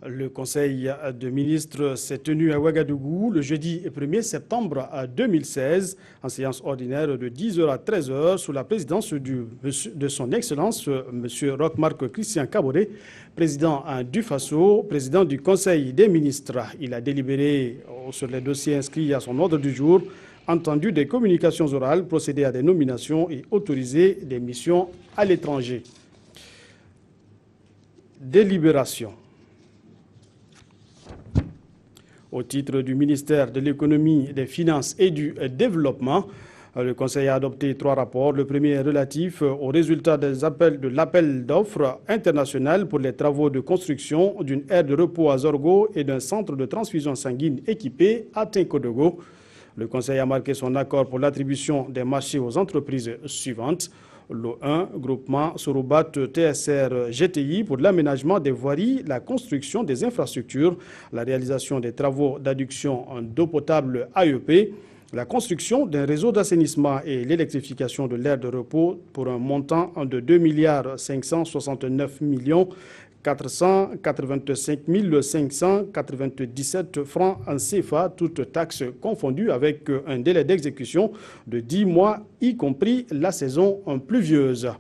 Le Conseil de ministres s'est tenu à Ouagadougou le jeudi 1er septembre 2016 en séance ordinaire de 10h à 13h sous la présidence de son Excellence M. Roch-Marc Christian Kaboré, président du FASO, président du Conseil des ministres. Il a délibéré sur les dossiers inscrits à son ordre du jour, entendu des communications orales, procédé à des nominations et autorisé des missions à l'étranger. Délibération. Au titre du ministère de l'Économie, des Finances et du Développement, le Conseil a adopté 3 rapports. Le premier est relatif aux résultats de l'appel d'offres international pour les travaux de construction d'une aire de repos à Zorgo et d'un centre de transfusion sanguine équipé à Tinkodogo. Le Conseil a marqué son accord pour l'attribution des marchés aux entreprises suivantes. L'O1, groupement Sorobat TSR GTI pour l'aménagement des voiries, la construction des infrastructures, la réalisation des travaux d'adduction d'eau potable AEP, la construction d'un réseau d'assainissement et l'électrification de l'aire de repos pour un montant de 2 569 485 597 francs en CFA, toutes taxes confondues, avec un délai d'exécution de 10 mois, y compris la saison pluvieuse.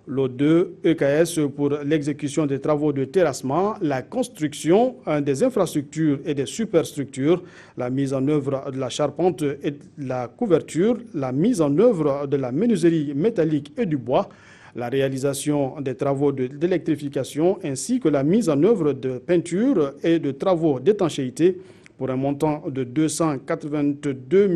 L'O2 EKS pour l'exécution des travaux de terrassement, la construction des infrastructures et des superstructures, la mise en œuvre de la charpente et de la couverture, la mise en œuvre de la menuiserie métallique et du bois, la réalisation des travaux d'électrification ainsi que la mise en œuvre de peinture et de travaux d'étanchéité pour un montant de 282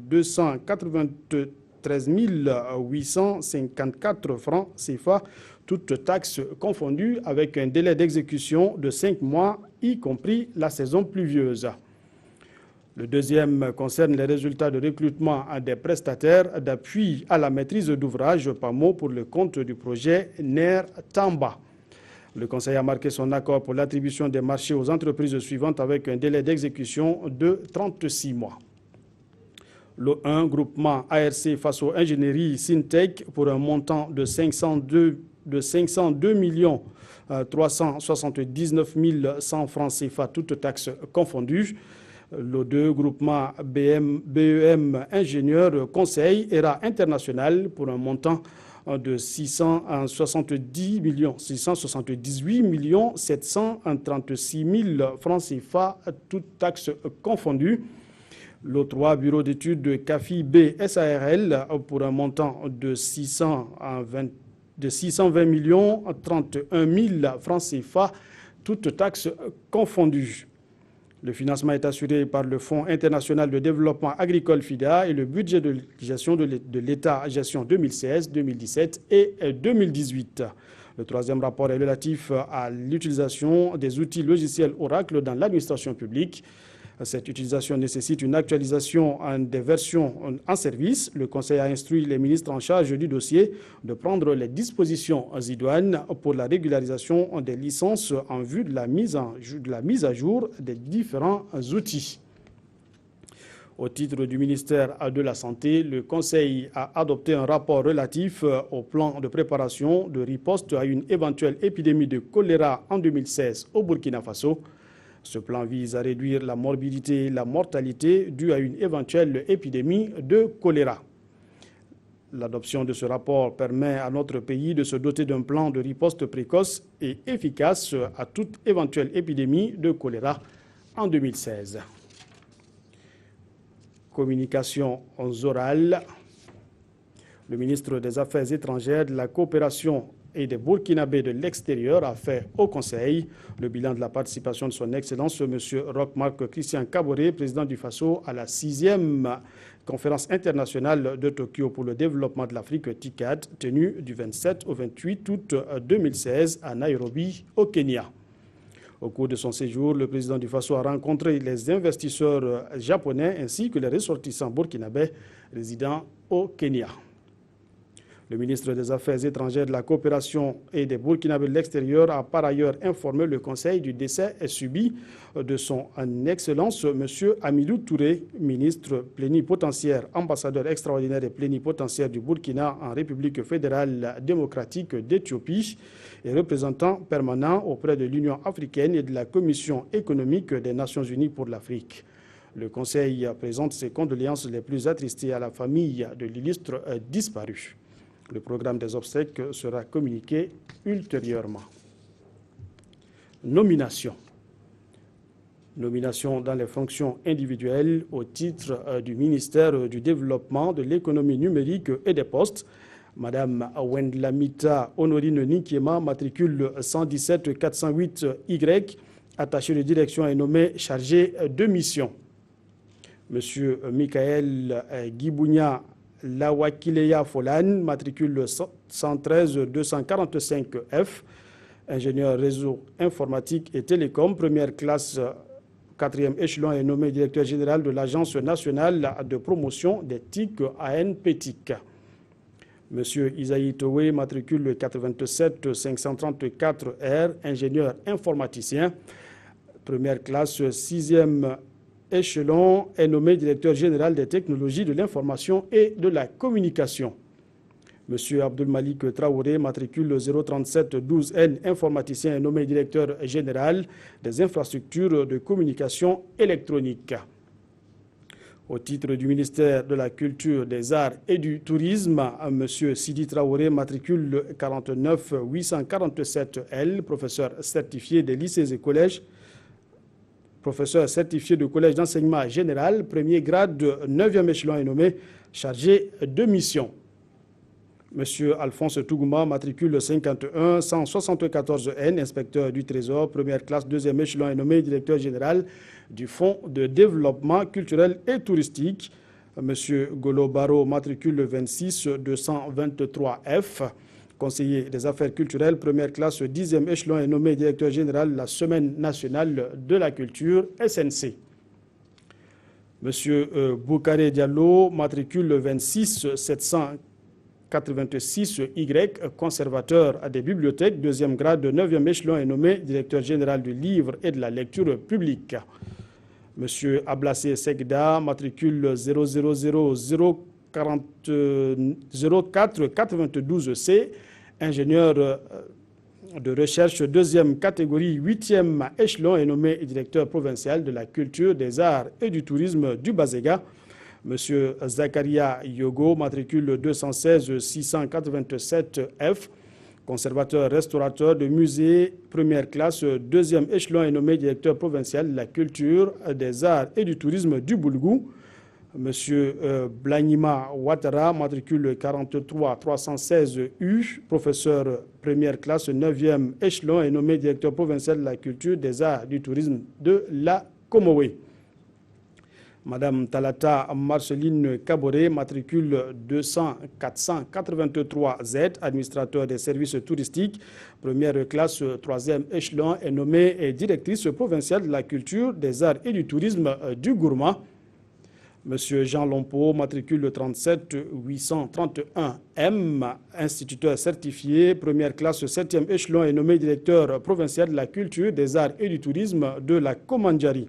293 854 francs CFA, toutes taxes confondues, avec un délai d'exécution de 5 mois, y compris la saison pluvieuse. Le deuxième concerne les résultats de recrutement des prestataires d'appui à la maîtrise d'ouvrage PAMO pour le compte du projet NER Tamba. Le Conseil a marqué son accord pour l'attribution des marchés aux entreprises suivantes avec un délai d'exécution de 36 mois. Le 1, groupement ARC FASO Ingénierie Syntech pour un montant de 502 379 100 francs CFA, toutes taxes confondues. L'O2, groupement BEM Ingénieur Conseil ERA International pour un montant de 678 736 000 francs CFA, toutes taxes confondues. L'O3, bureau d'études CAFI B SARL pour un montant de 620 31 000 francs CFA, toutes taxes confondues. Le financement est assuré par le Fonds international de développement agricole FIDA et le budget de gestion de l'État gestion 2016, 2017 et 2018. Le troisième rapport est relatif à l'utilisation des outils logiciels Oracle dans l'administration publique. Cette utilisation nécessite une actualisation des versions en service. Le Conseil a instruit les ministres en charge du dossier de prendre les dispositions idoines pour la régularisation des licences en vue de la mise à jour des différents outils. Au titre du ministère de la Santé, le Conseil a adopté un rapport relatif au plan de préparation de riposte à une éventuelle épidémie de choléra en 2016 au Burkina Faso. Ce plan vise à réduire la morbidité et la mortalité due à une éventuelle épidémie de choléra. L'adoption de ce rapport permet à notre pays de se doter d'un plan de riposte précoce et efficace à toute éventuelle épidémie de choléra en 2016. Communication orale. Le ministre des Affaires étrangères, de la coopération et des Burkinabés de l'extérieur a fait au Conseil le bilan de la participation de son Excellence M. Roch-Marc Christian Kaboré, président du FASO, à la 6e conférence internationale de Tokyo pour le développement de l'Afrique TICAD, tenue du 27 au 28 août 2016 à Nairobi, au Kenya. Au cours de son séjour, le président du FASO a rencontré les investisseurs japonais ainsi que les ressortissants burkinabés résidant au Kenya. Le ministre des Affaires étrangères, de la coopération et des Burkinabés de l'extérieur a par ailleurs informé le Conseil du décès subi de son Excellence M. Hamidou Touré, ministre plénipotentiaire, ambassadeur extraordinaire et plénipotentiaire du Burkina en République fédérale démocratique d'Éthiopie et représentant permanent auprès de l'Union africaine et de la Commission économique des Nations unies pour l'Afrique. Le Conseil présente ses condoléances les plus attristées à la famille de l'illustre disparu. Le programme des obsèques sera communiqué ultérieurement. Nomination. Nomination dans les fonctions individuelles au titre du ministère du Développement, de l'économie numérique et des postes. Madame Wendlamita Honorine Nikiema, matricule 117 408Y, attachée de direction et nommée chargée de mission. Monsieur Michael Guibounia Lawakileya Folan, matricule 113 245F, ingénieur réseau informatique et télécom, première classe, 4e échelon, est nommé directeur général de l'Agence nationale de promotion des TIC ANPTIC. Monsieur Isaïe Towe, matricule 87 534R, ingénieur informaticien, première classe, 6e échelon, est nommé directeur général des technologies de l'information et de la communication. Monsieur Abdul Malik Traoré, matricule 03712N, informaticien, est nommé directeur général des infrastructures de communication électronique. Au titre du ministère de la Culture, des Arts et du Tourisme, monsieur Sidi Traoré, matricule 49 847L, professeur certifié des lycées et collèges, professeur certifié de collège d'enseignement général, premier grade de 9e échelon, est nommé chargé de mission. Monsieur Alphonse Tougouma, matricule 51 174N, inspecteur du Trésor, première classe, 2e échelon, est nommé directeur général du Fonds de développement culturel et touristique. Monsieur Golo Baro, matricule 26 223F, conseiller des affaires culturelles, première classe, 10e échelon, est nommé directeur général de la Semaine nationale de la culture, SNC. Monsieur Boukare Diallo, matricule 26 786Y, conservateur des bibliothèques, 2e grade de 9e échelon, est nommé directeur général du livre et de la lecture publique. Monsieur Ablassé Segda, matricule 0000492C, ingénieur de recherche 2e catégorie, 8e échelon, est nommé directeur provincial de la culture, des arts et du tourisme du Bazéga. Monsieur Zakaria Yogo, matricule 216 687F, conservateur restaurateur de musée, première classe, 2e échelon, est nommé directeur provincial de la culture, des arts et du tourisme du Boulgou. Monsieur Blanima Ouattara, matricule 43 316U, professeur première classe, 9e échelon, est nommé directeur provincial de la culture, des arts et du tourisme de la Comoé. Madame Talata Marceline Caboret, matricule 200 483Z, administrateur des services touristiques, première classe, 3e échelon, est nommée directrice provinciale de la culture, des arts et du tourisme du Gourmand. Monsieur Jean Lompo, matricule 37 831M, instituteur certifié, première classe, 7e échelon, est nommé directeur provincial de la culture, des arts et du tourisme de la Komandjari.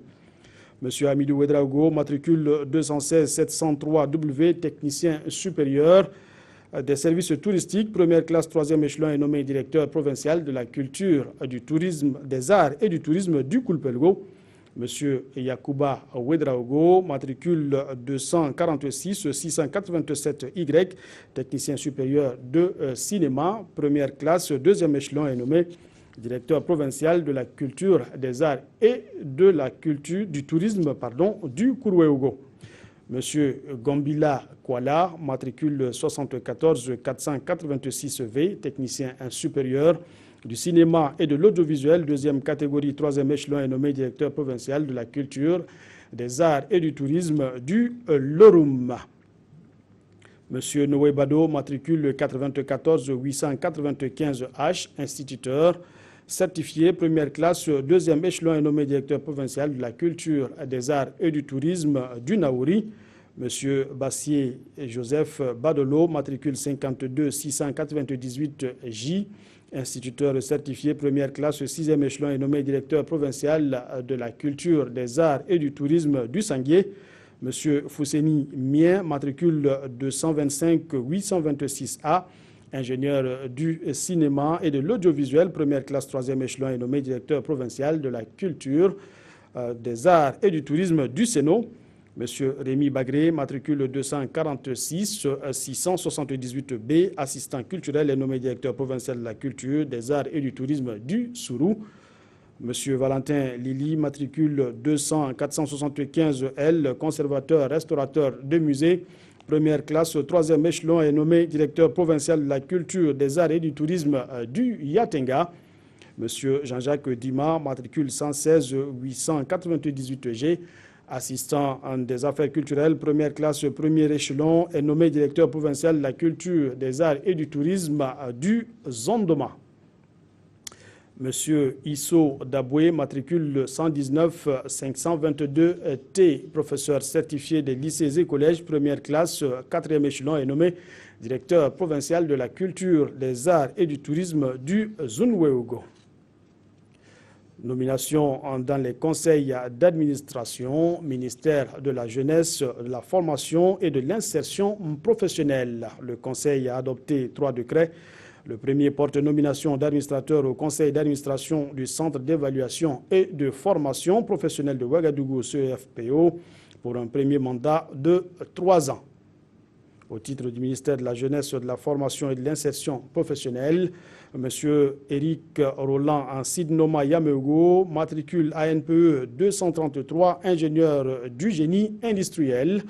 Monsieur Hamidou Ouedraogo, matricule 216 703W, technicien supérieur des services touristiques, première classe, 3e échelon, est nommé directeur provincial de la culture, du tourisme, des arts et du tourisme du Koulpelgo. Monsieur Yacouba Ouedraogo, matricule 246 687Y, technicien supérieur de cinéma, première classe, 2e échelon, est nommé directeur provincial de la culture, des arts et de la culture du tourisme du Kourouéougo. Monsieur Gambila Kouala, matricule 74 486V, technicien supérieur du cinéma et de l'audiovisuel, 2e catégorie, 3e échelon, est nommé directeur provincial de la culture, des arts et du tourisme du Lorum. Monsieur Noé Bado, matricule 94 895H, instituteur certifié, première classe, 2e échelon, est nommé directeur provincial de la culture, des arts et du tourisme du Naouri. M. Bassier Joseph Badolo, matricule 52 698J, instituteur certifié première classe 6e échelon et nommé directeur provincial de la culture, des arts et du tourisme du Sanguier. M. Fousseni Mien, matricule 225 826A, ingénieur du cinéma et de l'audiovisuel, première classe 3e échelon et nommé directeur provincial de la culture, des arts et du tourisme du Sénat. M. Rémi Bagré, matricule 246 678B, assistant culturel et nommé directeur provincial de la culture, des arts et du tourisme du Sourou. M. Valentin Lili, matricule 200 475L, conservateur, restaurateur de musée, première classe, 3e échelon et nommé directeur provincial de la culture, des arts et du tourisme du Yatenga. M. Jean-Jacques Dima, matricule 116 898G, assistant des affaires culturelles, première classe, premier échelon, est nommé directeur provincial de la culture, des arts et du tourisme du Zondoma. M. Isso Daboué, matricule 119 522T, professeur certifié des lycées et collèges, première classe, 4e échelon, est nommé directeur provincial de la culture, des arts et du tourisme du Zunweogo. Nomination dans les conseils d'administration, ministère de la Jeunesse, de la Formation et de l'Insertion professionnelle. Le conseil a adopté 3 décrets. Le premier porte nomination d'administrateur au conseil d'administration du Centre d'évaluation et de formation professionnelle de Ouagadougou, CEFPO, pour un premier mandat de 3 ans. Au titre du ministère de la Jeunesse, de la Formation et de l'Insertion professionnelle, M. Éric Roland en Sidnoma Yamego, matricule ANPE 233, ingénieur du génie industriel.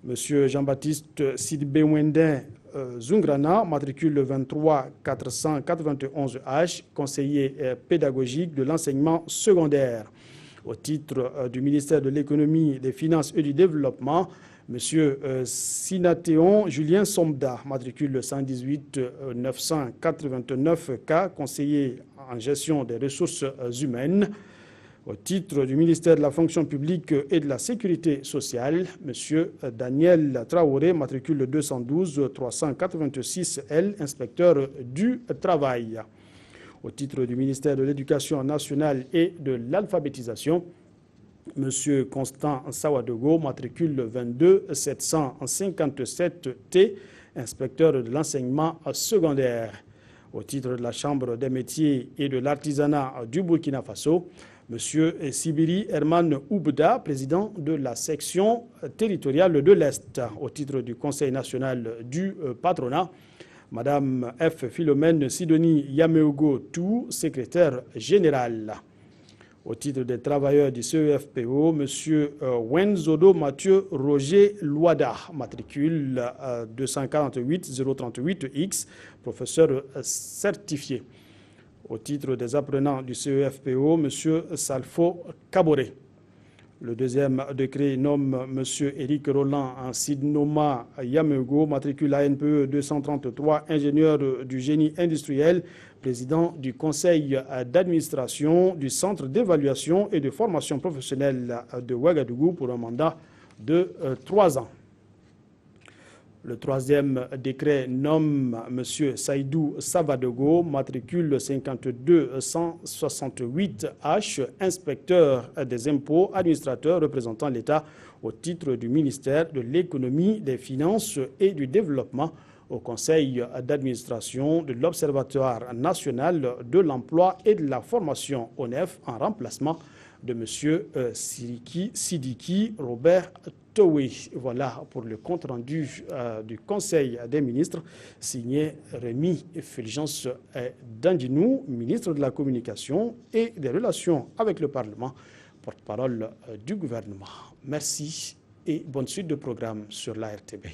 M. Jean-Baptiste Sidbé-Wendin Zungrana, matricule 23 491H, conseiller pédagogique de l'enseignement secondaire. Au titre du ministère de l'Économie, des Finances et du Développement, M. Sinatéon Julien Somda, matricule 118 989K, conseiller en gestion des ressources humaines. Au titre du ministère de la Fonction publique et de la Sécurité sociale, M. Daniel Traoré, matricule 212 386L, inspecteur du travail. Au titre du ministère de l'Éducation nationale et de l'alphabétisation, M. Constant Sawadogo, matricule 22 757T, inspecteur de l'enseignement secondaire. Au titre de la Chambre des métiers et de l'artisanat du Burkina Faso, M. Sibiri Herman Oubda, président de la section territoriale de l'Est. Au titre du Conseil national du patronat, Mme F. Philomène Sidonie Yameogo Tou, secrétaire générale. Au titre des travailleurs du CEFPO, M. Wenzodo Mathieu Roger Louada, matricule 248 038X, professeur certifié. Au titre des apprenants du CEFPO, M. Salfo Kaboré. Le deuxième décret nomme M. Éric Roland en Sidnoma Yamego, matricule ANPE 233, ingénieur du génie industriel, président du conseil d'administration du Centre d'évaluation et de formation professionnelle de Ouagadougou pour un mandat de 3 ans. Le troisième décret nomme M. Saïdou Savadogo, matricule 52 168H, inspecteur des impôts, administrateur représentant l'État au titre du ministère de l'Économie, des Finances et du Développement au conseil d'administration de l'Observatoire national de l'emploi et de la formation ONEF en remplacement de M. Sidiki Robert Towé. Voilà pour le compte-rendu du Conseil des ministres signé Rémi Fulgence Dandinou, ministre de la Communication et des Relations avec le Parlement, porte-parole du gouvernement. Merci et bonne suite de programme sur la RTB.